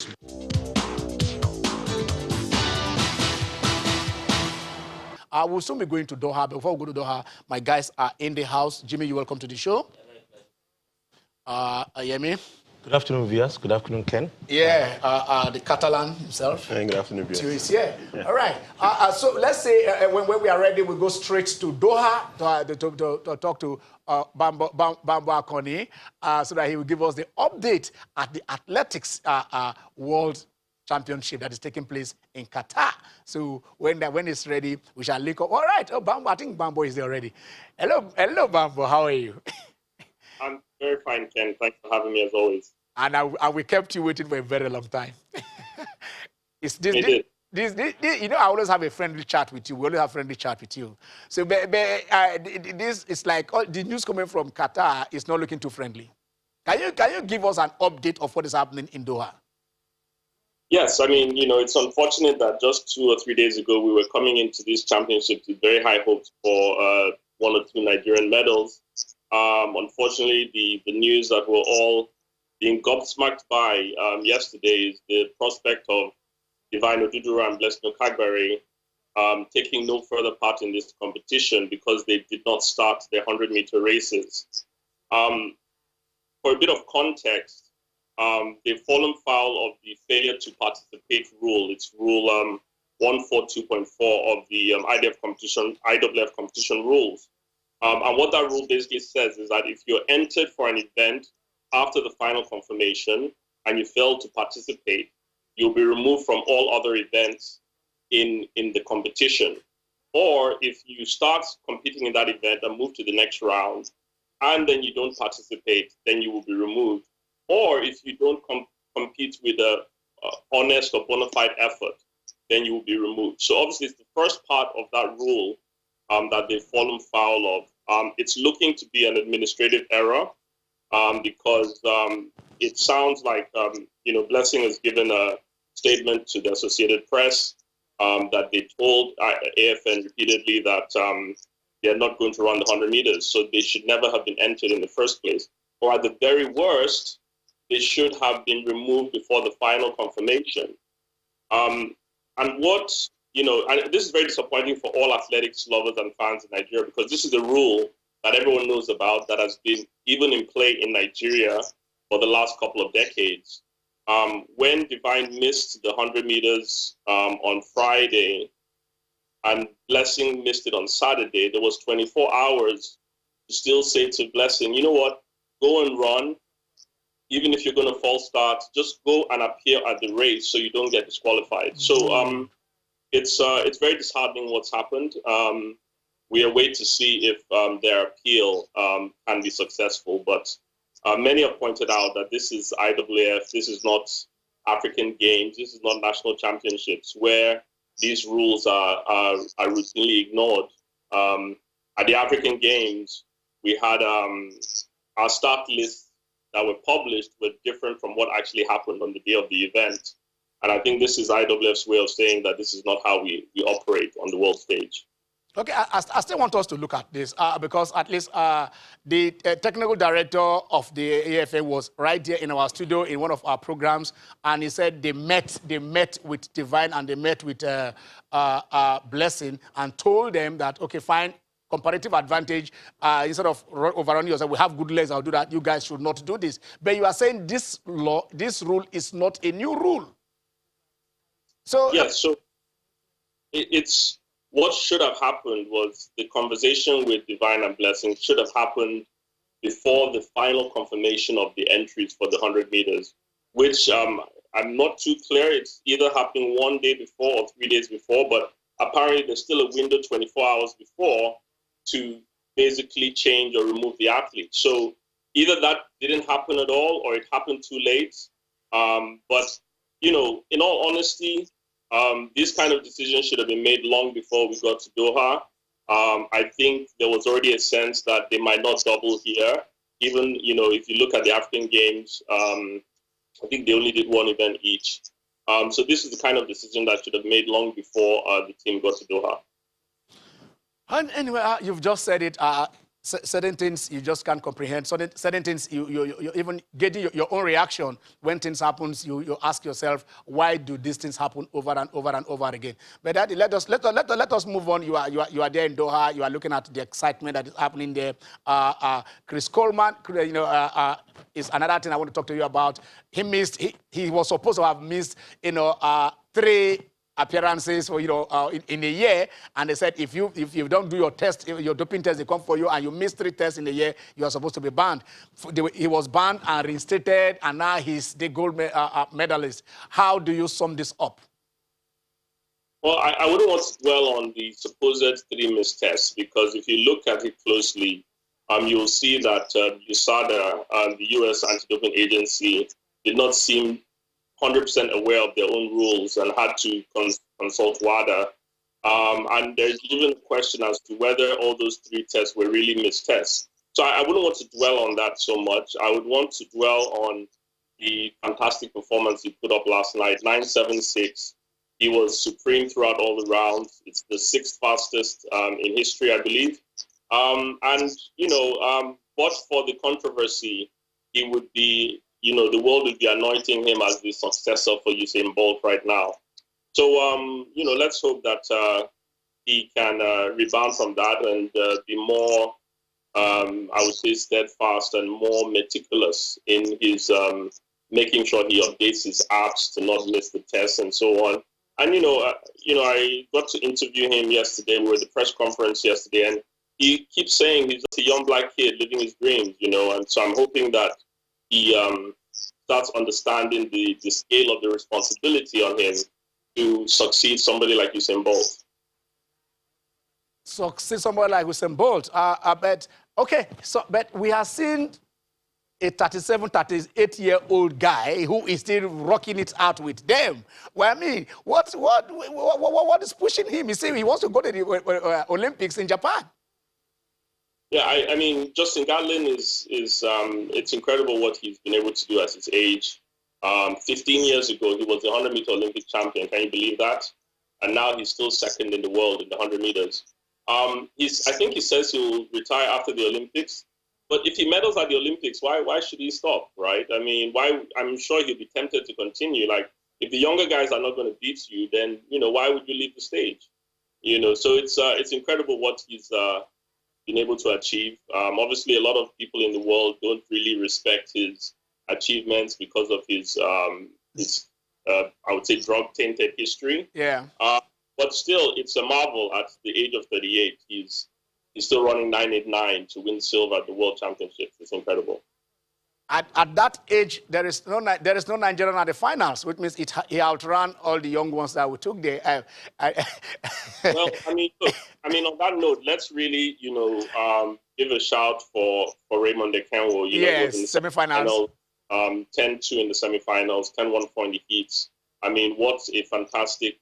I will soon be going to Doha. Before we go to Doha, my guys are in the house. Jimmy, you're welcome to the show. Yemi. Good afternoon, viewers. Good afternoon, Ken. Yeah, the Catalan himself. Good afternoon, viewers. Is here. Yeah. All right. So let's say when we are ready, we go straight to Doha to talk to Bambo Akoni so that he will give us the update at the Athletics World Championship that is taking place in Qatar. So when it's ready, we shall link up. All right. Oh, Bambo, I think Bambo is there already. Hello, Bambo. How are you? I'm very fine, Ken. Thanks for having me as always. And we kept you waiting for a very long time. I always have a friendly chat with you. We always have friendly chat with you. So this is like the news coming from Qatar is not looking too friendly. Can you give us an update of what is happening in Doha? Yes, I mean, it's unfortunate that just 2 or 3 days ago we were coming into this championship with very high hopes for 1 or 2 Nigerian medals. Unfortunately, the news that we're all being gobsmacked by yesterday is the prospect of Divine Oduduru and Blessing Okagbare taking no further part in this competition because they did not start their 100-meter races. For a bit of context, they've fallen foul of the failure to participate rule. It's rule 142.4 of the IWF competition rules. And what that rule basically says is that if you're entered for an event after the final confirmation and you fail to participate, you'll be removed from all other events in the competition. Or if you start competing in that event and move to the next round and then you don't participate, then you will be removed. Or if you don't compete with a honest or bona fide effort, then you will be removed. So obviously it's the first part of that rule that they've fallen foul of. It's looking to be an administrative error because it sounds like, Blessing has given a statement to the Associated Press that they told AFN repeatedly that they're not going to run the 100 meters. So they should never have been entered in the first place. Or at the very worst, they should have been removed before the final confirmation. And this is very disappointing for all athletics lovers and fans in Nigeria because this is a rule that everyone knows about that has been even in play in Nigeria for the last couple of decades. When Divine missed the 100 meters on Friday and Blessing missed it on Saturday, there was 24 hours to still say to Blessing, you know what, go and run. Even if you're going to false start, just go and appear at the race so you don't get disqualified. So it's very disheartening what's happened. We await to see if their appeal can be successful. But many have pointed out that this is IWF, this is not African Games, this is not national championships where these rules are routinely ignored. At the African Games, we had our start lists that were published were different from what actually happened on the day of the event. And I think this is IWF's way of saying that this is not how we operate on the world stage. Okay, I still want us to look at this because at least the technical director of the AFA was right there in our studio in one of our programs, and he said they met with Divine and they met with Blessing and told them that, okay, fine, comparative advantage, instead of overrunning yourself, we have good legs, I'll do that, you guys should not do this. But you are saying this rule is not a new rule. So yes, so it's what should have happened was the conversation with Divine and Blessing should have happened before the final confirmation of the entries for the 100 meters, which I'm not too clear. It's either happening 1 day before or 3 days before, but apparently there's still a window 24 hours before to basically change or remove the athlete. So either that didn't happen at all or it happened too late. But, in all honesty, this kind of decision should have been made long before we got to Doha. I think there was already a sense that they might not double here. Even, if you look at the African Games, I think they only did 1 event each. So this is the kind of decision that should have made long before the team got to Doha. And anyway, you've just said it. certain things you just can't comprehend. Certain things you even getting your own reaction when things happens. You ask yourself, why do these things happen over and over and over again? But Daddy, let us move on. You are there in Doha. You are looking at the excitement that is happening there. Chris Coleman, is another thing I want to talk to you about. He missed. He was supposed to have missed, 3 appearances for, in a year, and they said if you don't do your test, your doping test, they come for you, and you miss 3 tests in a year, you are supposed to be banned. He was banned and reinstated, and now he's the gold medalist. How do you sum this up? Well, I wouldn't want to dwell on the supposed 3 missed tests, because if you look at it closely, you'll see that USADA, the U.S. Anti-Doping Agency, did not seem 100% aware of their own rules and had to consult WADA. And there's even a question as to whether all those 3 tests were really missed tests. So I wouldn't want to dwell on that so much. I would want to dwell on the fantastic performance he put up last night, 9.76. He was supreme throughout all the rounds. It's the 6th fastest in history, I believe. But for the controversy, he would be, the world would be anointing him as the successor for Usain Bolt right now. So, let's hope that he can rebound from that and be more, I would say, steadfast and more meticulous in his making sure he updates his apps to not miss the tests and so on. And, I got to interview him yesterday. We were at the press conference yesterday, and he keeps saying he's just a young black kid living his dreams, and so I'm hoping that he starts understanding the scale of the responsibility on him to succeed somebody like Usain Bolt. Succeed somebody like Usain Bolt. But we have seen a 37, 38-year-old guy who is still rocking it out with them. Well, I mean, what is pushing him? He wants to go to the Olympics in Japan. Yeah, I mean, Justin Gatlin is it's incredible what he's been able to do at his age. 15 years ago, he was the 100-meter Olympic champion. Can you believe that? And now he's still 2nd in the world in the 100 meters. I think he says he'll retire after the Olympics. But if he medals at the Olympics, why should he stop, right? I mean, I'm sure he'll be tempted to continue. Like, if the younger guys are not going to beat you, then, why would you leave the stage? So it's incredible what he's been able to achieve. Obviously, a lot of people in the world don't really respect his achievements because of his I would say, drug-tainted history. Yeah. But still, it's a marvel at the age of 38. He's still running 9.89 to win silver at the World Championships. It's incredible. At that age, there is no Nigerian at the finals, which means he outran all the young ones that we took there. Well, look, on that note, let's really, give a shout for Raymond Ekenwo. Yes, semifinals. 10-2 in the semifinals, 10-1 in the heats. What a fantastic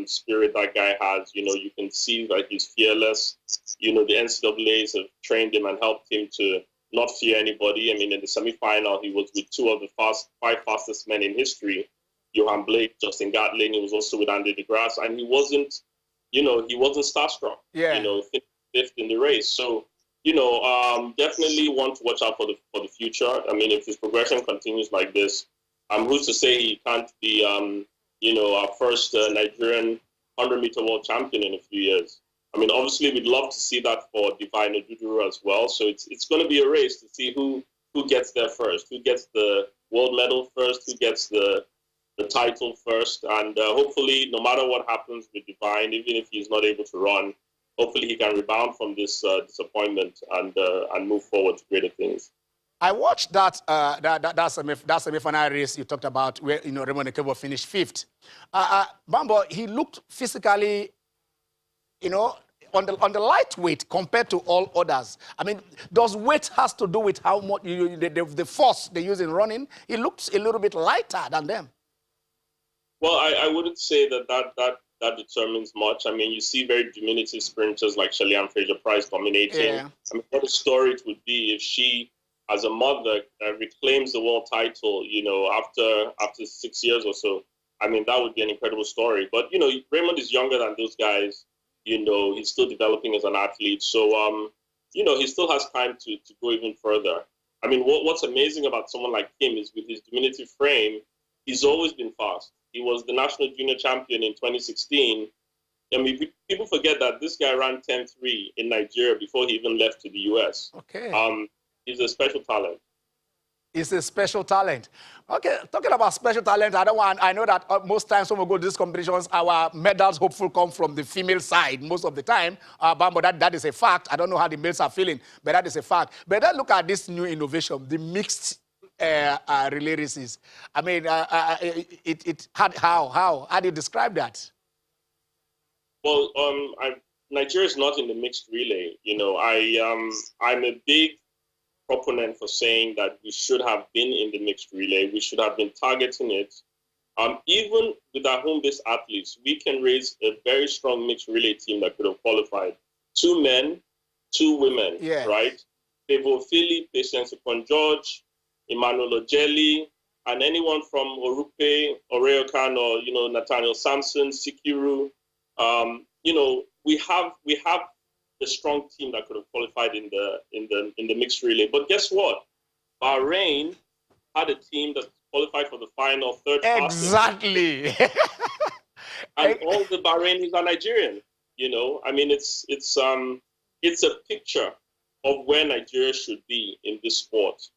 spirit that guy has. You can see that he's fearless. The NCAAs have trained him and helped him to not fear anybody. In the semifinal, he was with 2 of the 5 fastest men in history, Johan Blake, Justin Gatlin. He was also with Andy deGrasse, and he wasn't starstruck. Yeah. 5th in the race. So, definitely want to watch out for the future. If his progression continues like this, who's to say he can't be, our first Nigerian 100-meter world champion in a few years? Obviously, we'd love to see that for Divine Oduduru as well. So it's going to be a race to see who gets there first, who gets the world medal first, who gets the title first. And hopefully, no matter what happens with Divine, even if he's not able to run, hopefully he can rebound from this disappointment and move forward to greater things. I watched that semi-final race you talked about where Raymond Ekenwo finished 5th. Bambo, he looked physically, on the lightweight compared to all others. Does weight has to do with how much the force they use in running? He looks a little bit lighter than them. Well, I wouldn't say that determines much. You see very diminutive sprinters like Shelly-Ann Fraser-Price dominating. Yeah. What a story it would be if she, as a mother, reclaims the world title, after 6 years or so. That would be an incredible story. But, Raymond is younger than those guys. He's still developing as an athlete. So, he still has time to go even further. I mean, what's amazing about someone like him is with his diminutive frame, he's always been fast. He was the national junior champion in 2016. I mean, people forget that this guy ran 10.3 in Nigeria before he even left to the US. Okay. He's a special talent. It's a special talent. Okay, talking about special talent, I know that most times when we go to these competitions, our medals hopeful come from the female side most of the time. But that is a fact. I don't know how the males are feeling, but that is a fact. But then look at this new innovation, the mixed relay races. I mean, how do you describe that? Well, Nigeria is not in the mixed relay. I'm a big proponent for saying that we should have been in the mixed relay. We should have been targeting it. Even with our home-based athletes, we can raise a very strong mixed relay team that could have qualified. 2 men, 2 women, right? Favour Philly, Patience Upon George, Emmanuel Ojeli, and anyone from Orupe, Oreokan, or Nathaniel Sampson, Sikiru. We have a strong team that could have qualified in the mixed relay. But guess what? Bahrain had a team that qualified for the final third class. Exactly. And all the Bahrainis are Nigerian. I mean, it's a picture of where Nigeria should be in this sport.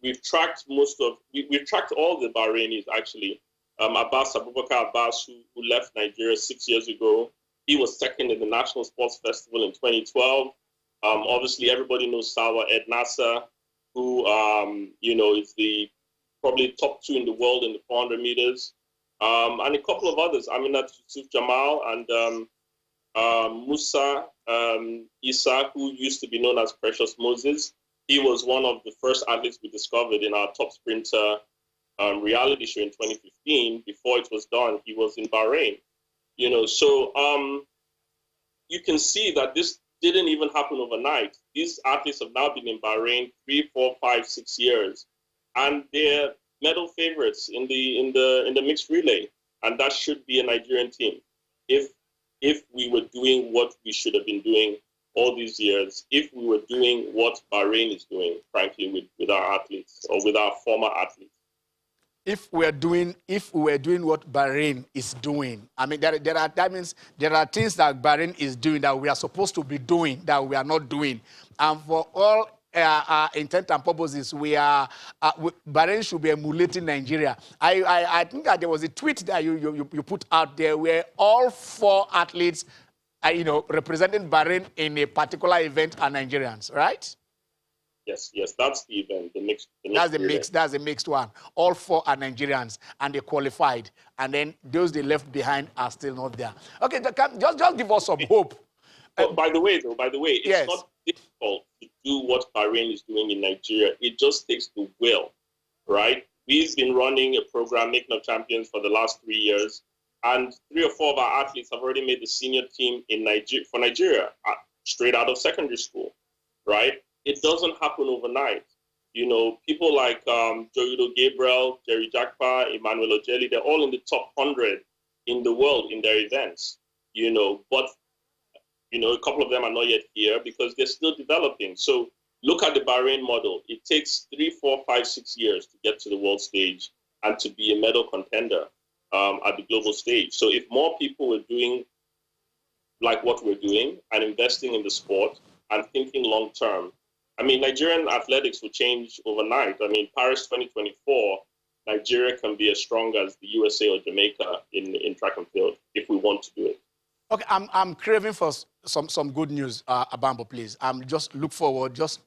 We've tracked we've tracked all the Bahrainis actually. Abbas Abubakar Abbas, who left Nigeria 6 years ago. He was second in the National Sports Festival in 2012. Obviously, everybody knows Sawa Ed Nasser, who, is the probably top 2 in the world in the 400 meters. And a couple of others, Aminat Yusuf Jamal and Musa Isa, who used to be known as Precious Moses. He was one of the first athletes we discovered in our Top Sprinter reality show in 2015. Before it was done, he was in Bahrain. So you can see that this didn't even happen overnight. These athletes have now been in Bahrain 3, 4, 5, 6 years, and they're medal favorites in the mixed relay, and that should be a Nigerian team. If we were doing what we should have been doing all these years, if we were doing what Bahrain is doing, frankly, with our athletes or with our former athletes. If we were doing what Bahrain is doing, I mean, that means there are things that Bahrain is doing that we are supposed to be doing that we are not doing, and for all intent and purposes, Bahrain should be emulating Nigeria. I think that there was a tweet that you put out there where all 4 athletes, representing Bahrain in a particular event are Nigerians, right? Yes, that's the event, the mixed that's the mixed one. All 4 are Nigerians, and they qualified. And then those they left behind are still not there. Okay, just give us some hope. By the way, it's not difficult to do what Bahrain is doing in Nigeria. It just takes the will, right? We've been running a program, Making of Champions, for the last 3 years, and 3 or 4 of our athletes have already made the senior team in Nigeria, straight out of secondary school, right? It doesn't happen overnight. People like Joyudo Gabriel, Jerry Jakpa, Emmanuel Ojeli, they're all in the top 100 in the world in their events, but, a couple of them are not yet here because they're still developing. So look at the Bahrain model. It takes 3, 4, 5, 6 years to get to the world stage and to be a medal contender at the global stage. So if more people were doing like what we're doing and investing in the sport and thinking long term, I mean, Nigerian athletics will change overnight. I mean, Paris 2024, Nigeria can be as strong as the USA or Jamaica in track and field if we want to do it. Okay, I'm craving for some good news, Abambo, please. Just look forward, just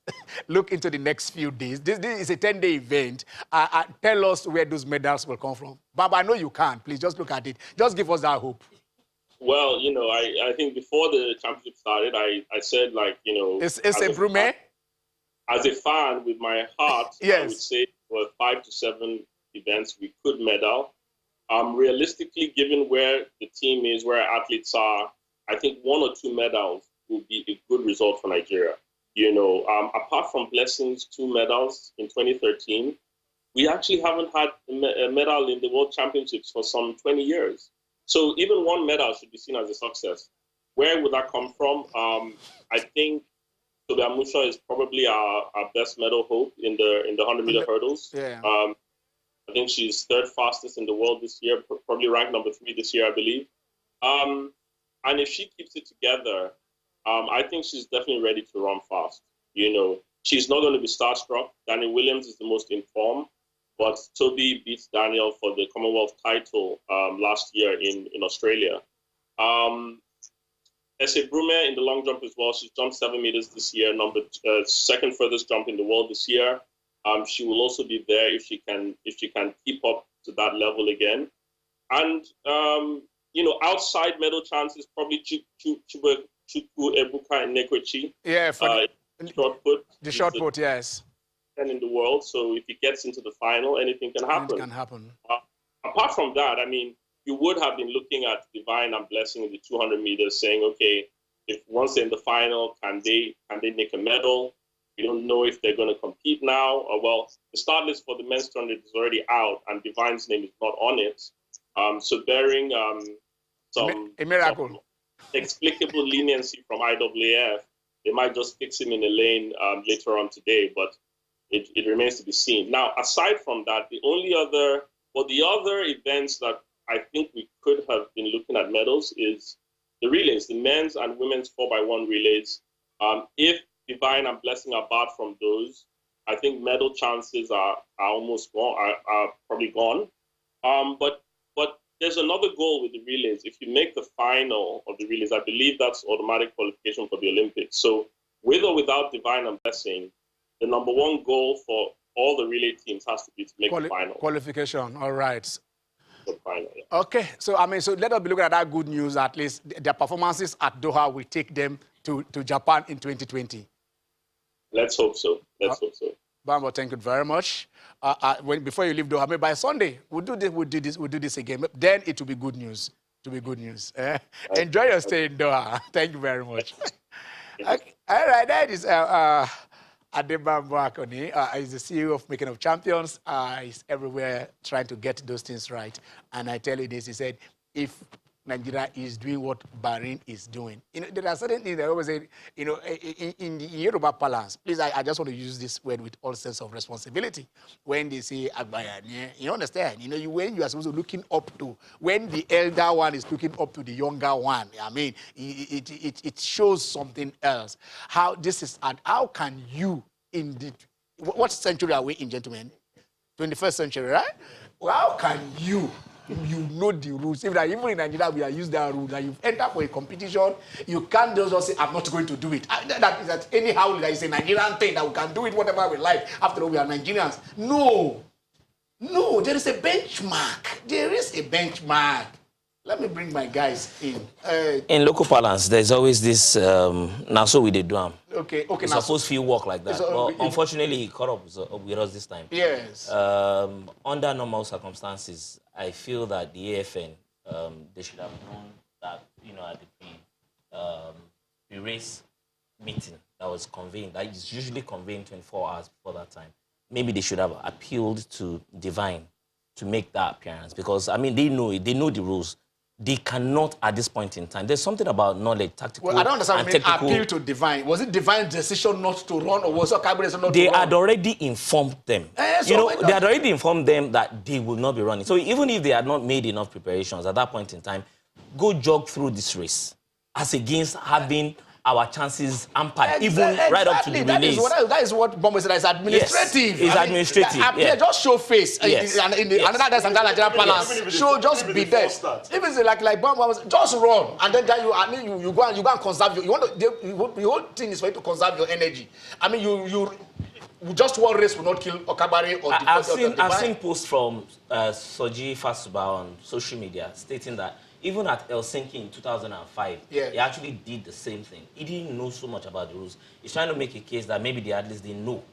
look into the next few days. This is a 10-day event. Tell us where those medals will come from. Bamba, I know you can. Please, just look at it. Just give us that hope. Well, I think before the championship started, I said, It's a Brume? As a fan, with my heart, yes. I would say for 5 to 7 events we could medal. Realistically, given where the team is, where our athletes are, I think 1 or 2 medals would be a good result for Nigeria. Apart from Blessing's 2 medals in 2013, we actually haven't had a medal in the World Championships for some 20 years. So even 1 medal should be seen as a success. Where would that come from? I think Toby Amusha is probably our best medal hope in the 100-meter hurdles. Yeah. I think she's third fastest in the world this year, probably ranked number 3 this year, I believe. And if she keeps it together, I think she's definitely ready to run fast. You know, she's not going to be starstruck. Daniel Williams is the most informed, but Toby beats Daniel for the Commonwealth title last year in Australia. Essay Brume in the long jump as well. She's jumped 7 meters this year, second furthest jump in the world this year. She will also be there if she can keep up to that level again. And you know, outside medal chances probably Chukwu Ebuka and Nekwechi. Yeah, for short put. The short put, yes. And in the world, so if he gets into the final, anything can happen. It can happen. Apart from that, I mean, you would have been looking at Divine and Blessing in the 200 meters, saying, okay, if once they're in the final, can they make a medal? We don't know if they're going to compete now. Well, the start list for the men's 200 is already out, and Divine's name is not on it. So bearing a miracle, explicable leniency from IAAF, they might just fix him in a lane later on today, but it remains to be seen. Now, aside from that, the other events that I think we could have been looking at medals is the relays, the men's and women's 4x1 relays. If Divine and Blessing are barred from those, I think medal chances are almost gone, are probably gone. But there's another goal with the relays. If you make the final of the relays, I believe that's automatic qualification for the Olympics. So with or without Divine and Blessing, the number one goal for all the relay teams has to be to make the final. Qualification, all right. The final, yeah. Okay, so I mean, so let us be looking at that good news. At least their performances at Doha will take them to Japan in 2020. Let's hope so. Let's hope so. Bambo, thank you very much. Before you leave Doha, maybe by Sunday we'll do this again. Then it will be good news. It will be good news. Enjoy your stay in Doha. Thank you very much. Okay. All right, that is Adebambo Akoni. He's the CEO of Making of Champions. He's everywhere trying to get those things right. And I tell you this, he said, if Nigeria is doing what Bahrain is doing. You know, there are certain things that I always say, you know, in Yoruba parlance, please, I just want to use this word with all sense of responsibility. When they say Okagbare, you understand? You know, when you are supposed to looking up to, when the elder one is looking up to the younger one, I mean, it shows something else. How this is, and how can you, what century are we in, gentlemen? 21st century, right? Well, how can you know the rules? Even in Nigeria, we are used that rule that you've entered for a competition, you can't just say, I'm not going to do it. That anyhow, that is a Nigerian thing that we can do it whatever we like. After all, we are Nigerians. No, there is a benchmark. There is a benchmark. Let me bring my guys in. In local parlance, there's always this, now so we did do. Okay. It's supposed to work like that. But unfortunately, he caught up with us this time. Yes. Under normal circumstances, I feel that the AFN, they should have known that, you know, at the race meeting that was convened, that is usually convened 24 hours before that time, maybe they should have appealed to Divine to make that appearance. Because, I mean, they know it, they know the rules. They cannot, at this point in time, there's something about knowledge, tactical, well, I don't understand and what technical. Appeal to Divine. Was it Divine's decision not to run, or was Okagbare decision not to run? They had already informed them. They had already informed them that they will not be running. So even if they had not made enough preparations at that point in time, go jog through this race as against having our chances hampered, even right up to the release. That is what Bombo said. It's administrative. Yes, it's administrative. Yeah. Just show face. Yes. Another Nigerian balance. Show, just be there. If it's like Bombo, just run, and then you go and conserve your. The whole thing is for you to conserve your energy. I mean, you just one race will not kill Okagbare or I've seen posts from Soji Fasuba on social media stating that even at Helsinki in 2005, he actually did the same thing. He didn't know so much about the rules. He's trying to make a case that maybe the athletes didn't know.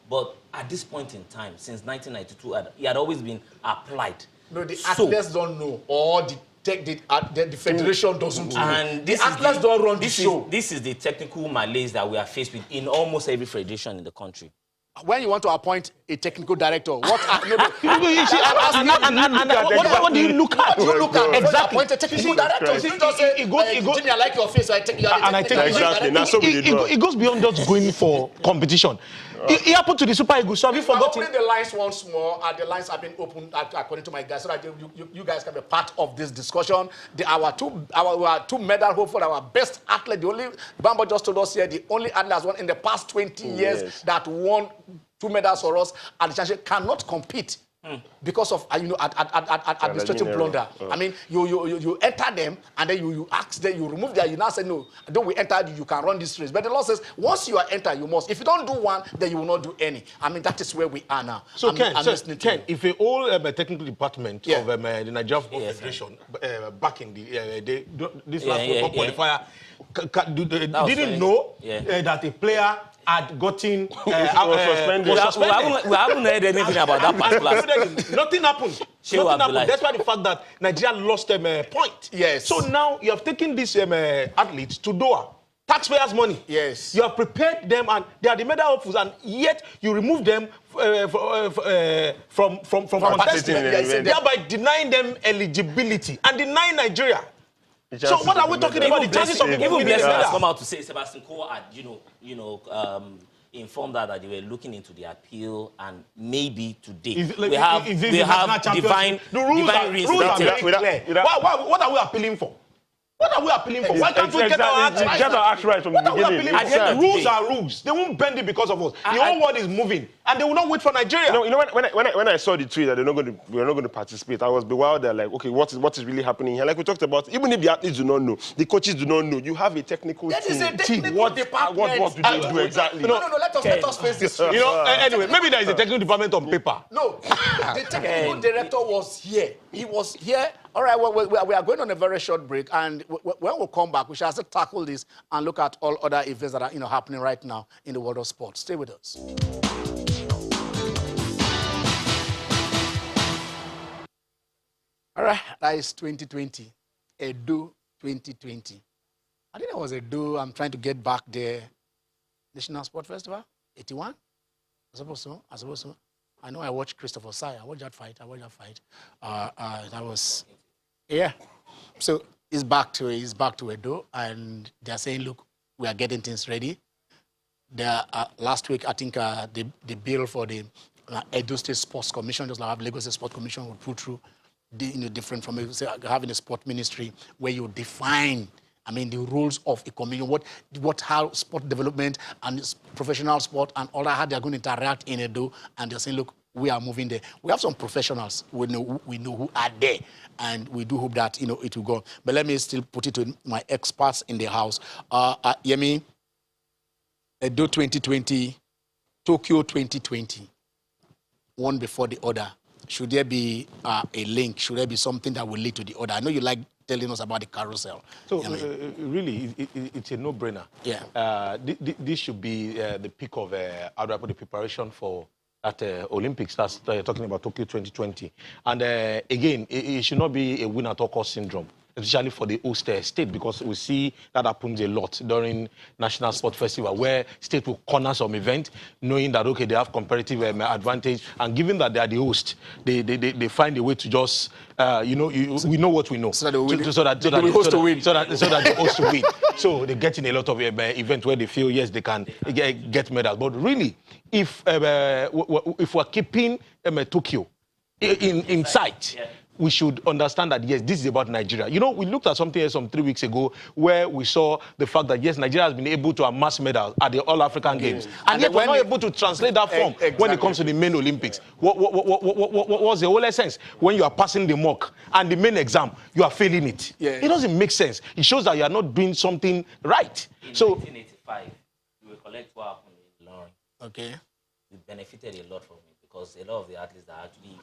But at this point in time, since 1992, he had always been applied. No, the athletes don't know, or the federation doesn't know. And the athletes don't run the show. This is the technical malaise that we are faced with in almost every federation in the country. when you want to appoint a technical director, what are, what do you look at? What do you look at? Exactly. Appoint a technical director. You don't say, Jimmy, I like your face, so I take you out. And I take exactly. Now, so it goes beyond just going for competition. It happened to the Super Eagles, so have you forgotten? Opening the lines once more, the lines have been opened according to my guys, so that you guys can be part of this discussion. Our two medal hopeful, our best athlete, the only Bambo just told us here, the only athlete has won in the past 20 years that won 2 medals for us at the championship cannot compete. Because of administrative blunder. I mean, you enter them and then you ask them, you remove them, you now say no, don't we enter you can run this race. But the law says once you are entered, you must. If you don't do one, then you will not do any. I mean, that is where we are now. So Ken, if a whole technical department of the Nigerian Football Federation back in this last World Cup qualifier didn't know that a player had gotten suspended. We haven't heard anything about that particular. Nothing happened. That's why the fact that Nigeria lost a point. Yes. So now you have taken these athletes to Doha. Taxpayers' money. Yes. You have prepared them, and they are the medal hopefuls, and yet you remove them from contesting, thereby denying them eligibility and denying Nigeria. So what are we talking about? The chances of even Blessing has come out to say Sebastian Coe had, informed that they were looking into the appeal, and maybe today we have divine reinstated. What are we appealing for? What are we appealing for? Why can't we get our acts right from the beginning? Rules are rules. They won't bend it because of us. The whole world is moving, and they will not wait for Nigeria. When I saw the tweet that we're not going to participate, I was bewildered. Like, okay, what is really happening here? Like we talked about, even if the athletes do not know, the coaches do not know, you have a technical team. That is a technical department. What do they do exactly? No. Let us face this. Anyway, maybe there is a technical department on paper. No, the technical director was here. He was here. All right, we are going on a very short break, and when we come back, we shall also tackle this and look at all other events that are happening right now in the world of sports. Stay with us. All right, that is 2020, Edo 2020. I think it was Edo. I'm trying to get back there. National Sport Festival, 81. I suppose so. I know I watched Christopher Sai. I watched that fight. That was, yeah. So he's back to Edo, and they're saying, look, we are getting things ready. Last week, I think the bill for the Edo State Sports Commission, just like Lagos State Sports Commission, would put through different from having a sport ministry where you define, the rules of a commission, how sport development and professional sport and all that, how they're going to interact in Edo, and they're saying, look, we are moving there. We have some professionals. We know who are there, and we do hope that it will go. But let me still put it to my experts in the house. Yemi, Edo 2020, Tokyo 2020, one before the other. Should there be a link? Should there be something that will lead to the other? I know you like telling us about the carousel. So really, it's a no-brainer. Yeah. This should be the peak of the preparation for at Olympics. That's talking about Tokyo 2020. And again, it should not be a win-at-all-cost syndrome, especially for the host state, because we see that happens a lot during National Sport Festival, where state will corner some event, knowing that, okay, they have comparative advantage, and given that they are the host, they find a way to just, we know what we know. So that the host to win. So they get in a lot of events where they feel, yes, they can get medals. But really, if we're keeping Tokyo in sight, we should understand that, yes, this is about Nigeria. We looked at something else some 3 weeks ago where we saw the fact that, yes, Nigeria has been able to amass medals at the All-African Games. And yet we're not able to translate that form when it comes to the main Olympics. What was the whole essence? When you are passing the mock and the main exam, you are failing it. It doesn't make sense. It shows that you are not doing something right. In 1985, you recollect what happened in London. Okay. We benefited a lot from it because a lot of the athletes that actually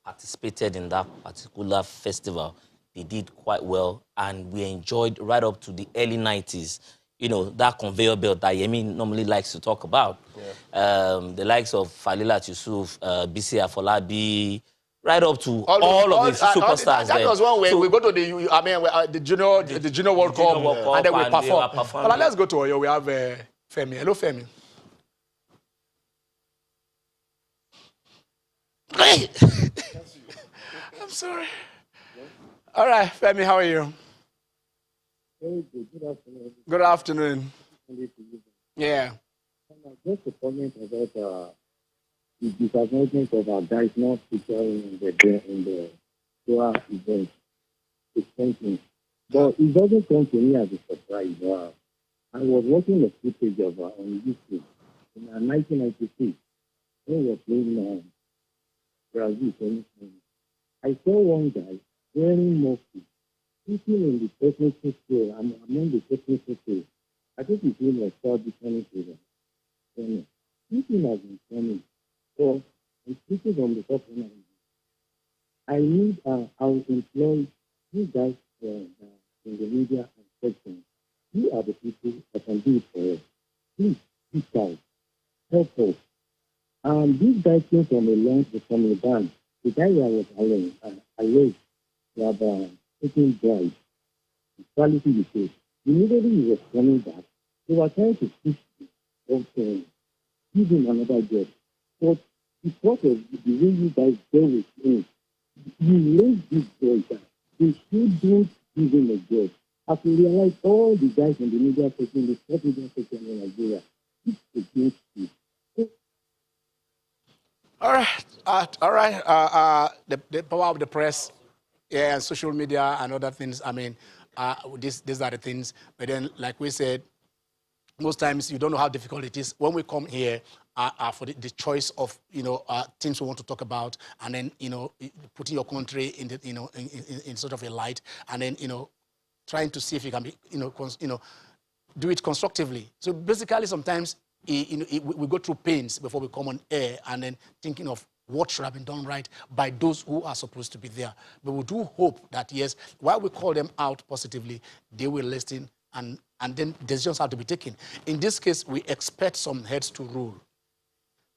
participated in that particular festival, they did quite well, and we enjoyed right up to the early 90s, that conveyor belt that Yemi normally likes to talk about. The likes of Falilat Yusuf, BC Afolabi, right up to all of the superstars. That was one way. We go to the junior World Cup, and then we perform. Well, let's go to Oyo. We have Femi. Hello, Femi. Hey! I'm sorry. All right, Femi, how are you? Very good. Good afternoon. Good afternoon. Yeah. Just a comment about the disappointment of our guys not featuring in the Doha event. It's something. But it doesn't come to me as a surprise. I was watching the footage of on YouTube in 1996 when we were playing Brazil. I saw one guy wearing mufti, sitting in the technical field, among the technical field. I think his name was called the technical. This thing has been funny. So I'm speaking on the top of I need, I will employ you guys in the media and section. You are the people that can do it for us. Please, this guy, help us. This guy came from a band. The guy that was alleged to have taken bribes, quality the case. Immediately he was coming back. They were trying to push him, give him another job. But because of the way you guys deal with him, you raise this boy that they shouldn't give him a job. As we realize all the guys in the media section, the top media section in Nigeria, it's against you. All right. The power of the press, yeah, and social media and other things. I mean, these are the things. But then, like we said, most times you don't know how difficult it is when we come here for the choice of things we want to talk about, and then putting your country in the in sort of a light, and then trying to see if you can be do it constructively. So basically, sometimes we go through pains before we come on air, and then thinking of what should have been done right by those who are supposed to be there. But we do hope that, yes, while we call them out positively, they will listen, and then decisions have to be taken. In this case, we expect some heads to rule.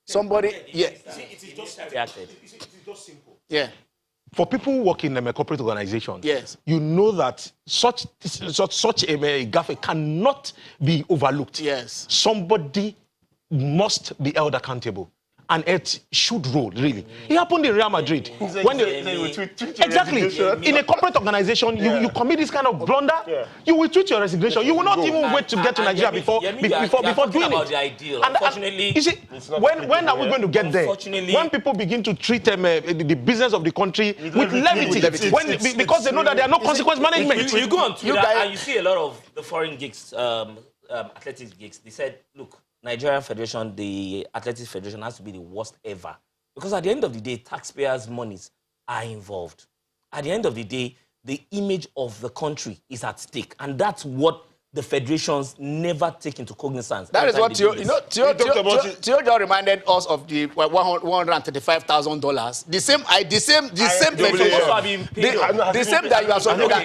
Somebody, yeah. It is just reacted. It is just simple. Yeah. For people who work in a corporate organization, yes, you know that such a gaffe cannot be overlooked. Yes. Somebody must be held accountable. And it should roll, really. It happened in Real Madrid. Exactly. In a corporate organization, you commit this kind of blunder, you will tweet your resignation. You will not even wait to get to Nigeria before doing it. The ideal. And unfortunately, you see, when are we going to get there? When people begin to treat the business of the country with levity, because they know that there are no consequence management. You go on Twitter and you see a lot of the foreign gigs, athletics gigs. They said, look, Nigerian Federation, the Athletics Federation has to be the worst ever. Because at the end of the day, taxpayers' monies are involved. At the end of the day, the image of the country is at stake. And that's what the federations never take into cognizance. That is what Theo just reminded us of the $135,000. The same federation. The same that you are supposed to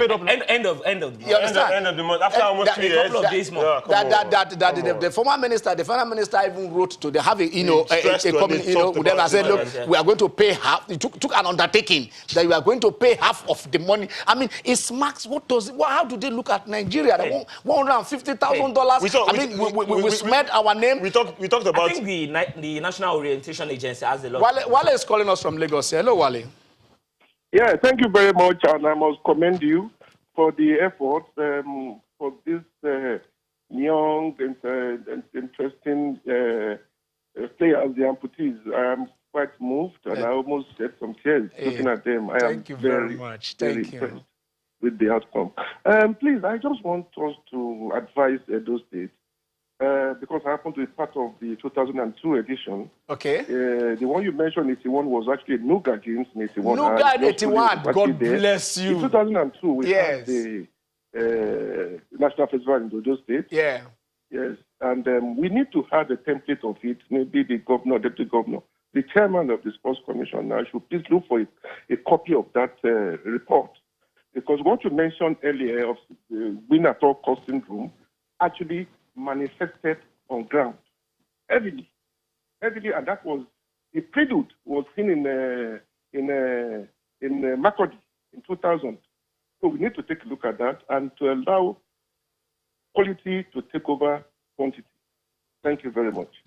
end of the month. You understand? End of the month. After almost 3 years. couple of days more. The former minister, even wrote to the with them and said, look, we are going to pay half. He took an undertaking that we are going to pay half of the money. I mean, it smacks. How do they look at Nigeria? $150,000. We smeared our name. We talked about. I think the National Orientation Agency has a lot. Wale is calling us from Lagos. Hello, Wale. Yeah, thank you very much, and I must commend you for the effort for this young and interesting players, the amputees. I am quite moved, and I almost shed some tears looking at them. I am very much. Thank you. With the outcome. Please, I just want us to advise Edo State, because I happen to be part of the 2002 edition. Okay. The one you mentioned, 81, was actually Nuga Games in 81. Nuga 81, God bless you. In 2002, we had the National Festival in Edo State. Yeah. Yes, and we need to have a template of it, maybe the governor, deputy governor, the chairman of the Sports Commission. I should please look for a copy of that report. Because what you mentioned earlier of the win at all cost syndrome actually manifested on ground heavily, and that was the prelude was seen in Makurdi in 2000. So we need to take a look at that and to allow quality to take over quantity. Thank you very much.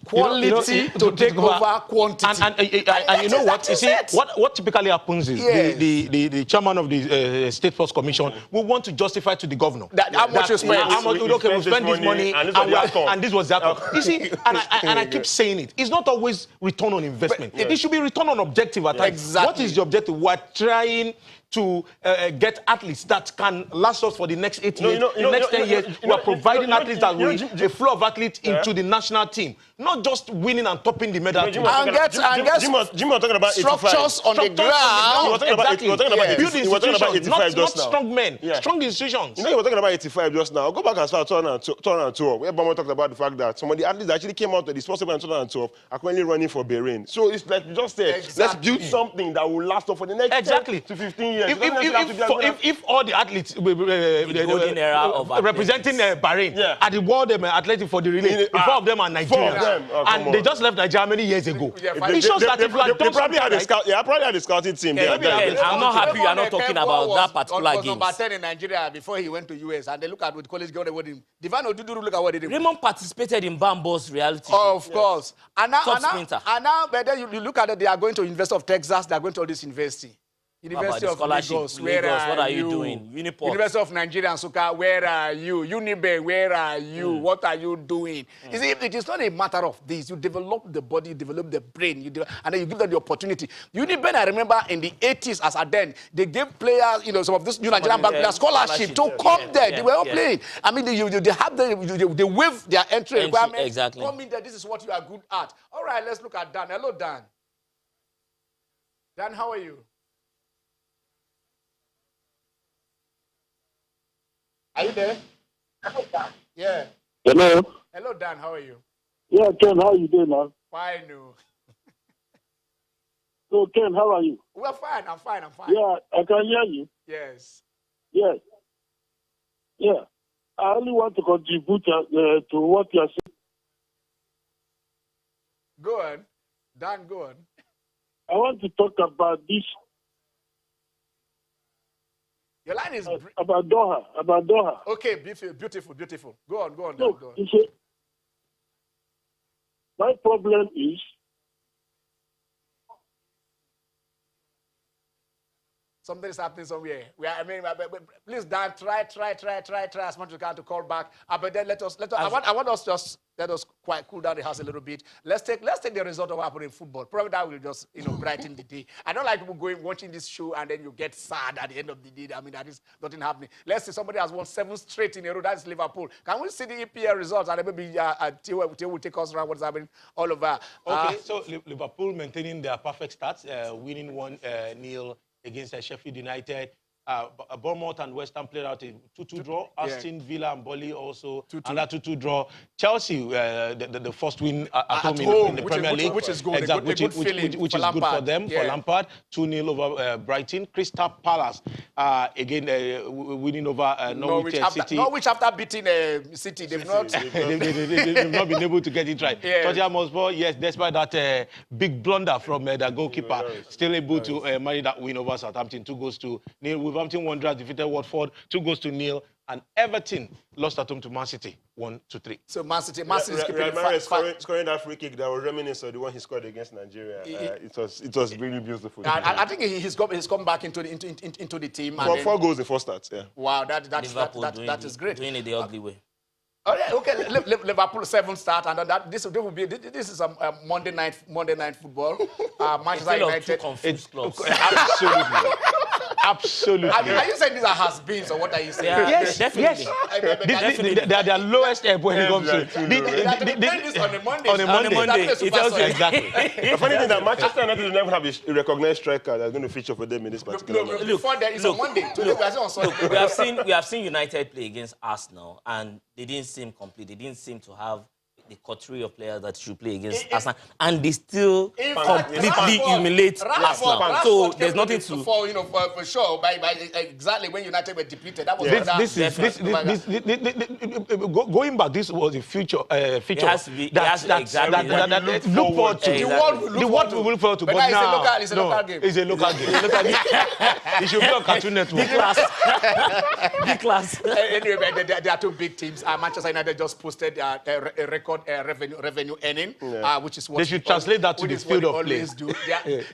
quality to take over quantity. And you know what? You see, what typically happens is the chairman of the State Sports Commission will want to justify to the governor how much you spend. How much we spend this money, and this was the outcome. You see, and I keep saying it. It's not always return on investment. It should be return on objective at times. Exactly. What is the objective? We're trying to get athletes that can last us for the next 8 years, the next 10 years. We're providing athletes that will a flow of athletes into the national team, not just winning and topping the medal. Jim was talking about structures on the ground. Exactly. Building institutions, not strong men, strong institutions. You know, you were talking about 85 just now. Go back as far as 2012, where Bama talked about the fact that some of the athletes actually came out of the sports in 2012 are currently running for Bahrain. So it's like you just said, let's build something that will last us for the next 10 to 15 years. If all the athletes golden era of representing Bahrain are the world athletic for the relay, 4 of them are Nigerians, and they just left Nigeria many years ago. It shows that they probably had a scouting team. I'm not happy you are not talking about that particular game. Number 10 in Nigeria before he went to US, and they look at what college girl they were doing. Divine Oduduru, look at what they did. Raymond participated in Bambo's reality show. Of course. And now, but then you look at it, they are going to University of Texas, they are going to all this university. University of Lagos, where what are you doing? Uniport. University of Nigeria and Nsukka, where are you? Unibe, where are you? What are you doing? You see, it is not a matter of this. You develop the body, you develop the brain, and then you give them the opportunity. Unibe, I remember in the 80s, as at then, they gave players, some of this new Nigerian bank players scholarship to come there. They were all playing. I mean, they have they waive their entry requirement. Exactly. Come in there, this is what you are good at. All right, let's look at Dan. Hello, Dan. Dan, how are you? Are you there? Yeah. Hello. Hello, Dan. How are you? Yeah, Ken, how are you doing, man? Fine, no. So, Ken, how are you? Well, fine. I'm fine. Yeah, I can hear you. Yes. Yes. Yeah. I only want to contribute to what you are saying. Go on. Dan, go on. I want to talk about this. Your line is... about Doha. Okay, beautiful. Go on. No, go on. You see, my problem is something is happening somewhere. Please, Dan, try as much as you can to call back. But then I want us just let us quite cool down the house a little bit. Let's take the result of what happened in football. Probably that will just brighten the day. I don't like people watching this show and then you get sad at the end of the day. I mean, that is nothing happening. Let's say somebody has won 7 straight in a row. That's Liverpool. Can we see the EPL results and then maybe Theo will take us around what's happening all over? Okay, so Liverpool maintaining their perfect stats, winning 1-0 against Sheffield United. Bournemouth and West Ham played out a 2-2 draw. Aston Villa and Burnley also another 2-2 draw. Chelsea, the first win at home in the Premier League. Which is good. Exactly, which is good for them, for Lampard. 2-0 over Brighton. Crystal Palace, again, winning over Norwich City. Norwich after beating City, they've not been able to get it right. Tottenham Hotspur, yes, despite that big blunder from the goalkeeper, still able to manage that win over Southampton. 2-0. Wolverhampton Wanderers defeated Watford 2-0, and Everton lost at home to Man City 1-3. So Man City is keeping scoring that free kick that was reminiscent of the one he scored against Nigeria. It was really beautiful. I think he's come back into the team. 4 goals in 4 starts. Yeah. Wow, that is great. Doing it the ugly way. Okay. Liverpool 7 start, and this is a Monday night football. Manchester United. Absolutely. Absolutely. Are you saying these are has-beens or what are you saying? Yeah, yes, definitely. Yes. They are their lowest when it comes to. This on a Monday. On a Monday. Exactly. The funny thing is that Manchester United will never have a recognized striker that's going to feature for them in this particular match. Before there is on Monday. Today we are on Sunday. We have seen United play against Arsenal, and they didn't seem complete. They didn't seem to have the coterie of players that should play against Arsenal, and they still completely humiliate Arsenal. So there's nothing to for for sure. By exactly when United were depleted, that was going back. This was a feature that look forward to. The world will look forward to. But now it's a local game. It's a local game. It should be on Cartoon Network. B class. Anyway, there are 2 big teams. Manchester United just posted a record record revenue earning, which is what They should translate that to the field of play. Do.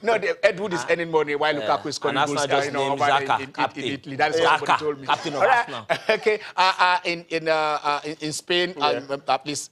No, Edward is earning money while Lukaku is scoring goals. Just named Xhaka, in Italy. That is what somebody told me. Captain of Arsenal. Okay, in Spain, at least.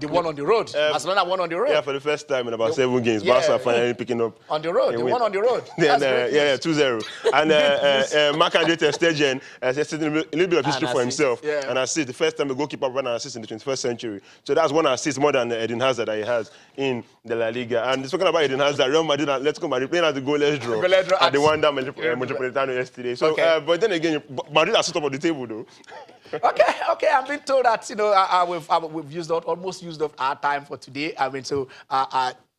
They won on the road. Barcelona won on the road. Yeah, for the first time in about 7 games. Barca finally picking up. On the road. They won on the road. Then, 2-0. And Marc-Andre ter Stegen has a little bit of history for himself. Yeah. And assist, the first time a goalkeeper ran an assist in the 21st century. So that's one assist more than Eden Hazard that he has in the La Liga. And talking about Eden Hazard, Real Madrid and Atletico Madrid playing at the goalless draw at the Wanda Metropolitano yesterday. So, but then again, Madrid are top of the table though. Okay. I've been told that we've used almost used up our time for today. I mean, so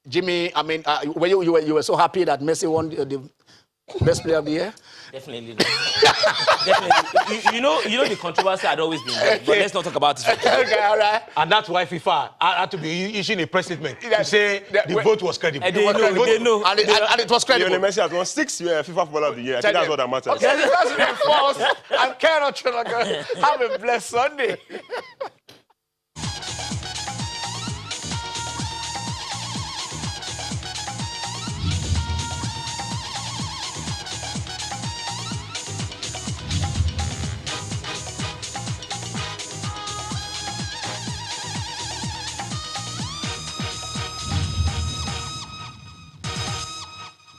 Jimmy, I mean, you were so happy that Messi won the best player of the year. Definitely. Definitely. You know the controversy had always been there, but let's not talk about it. Okay, all right. And that's why FIFA had to be issuing a press statement to say the vote was credible. They know. And it was credible. Lionel Messi has won 6 FIFA Footballer of the Year. I think that's what that matters. Okay, that's false. I'm Carol Trinaga. Have a blessed Sunday.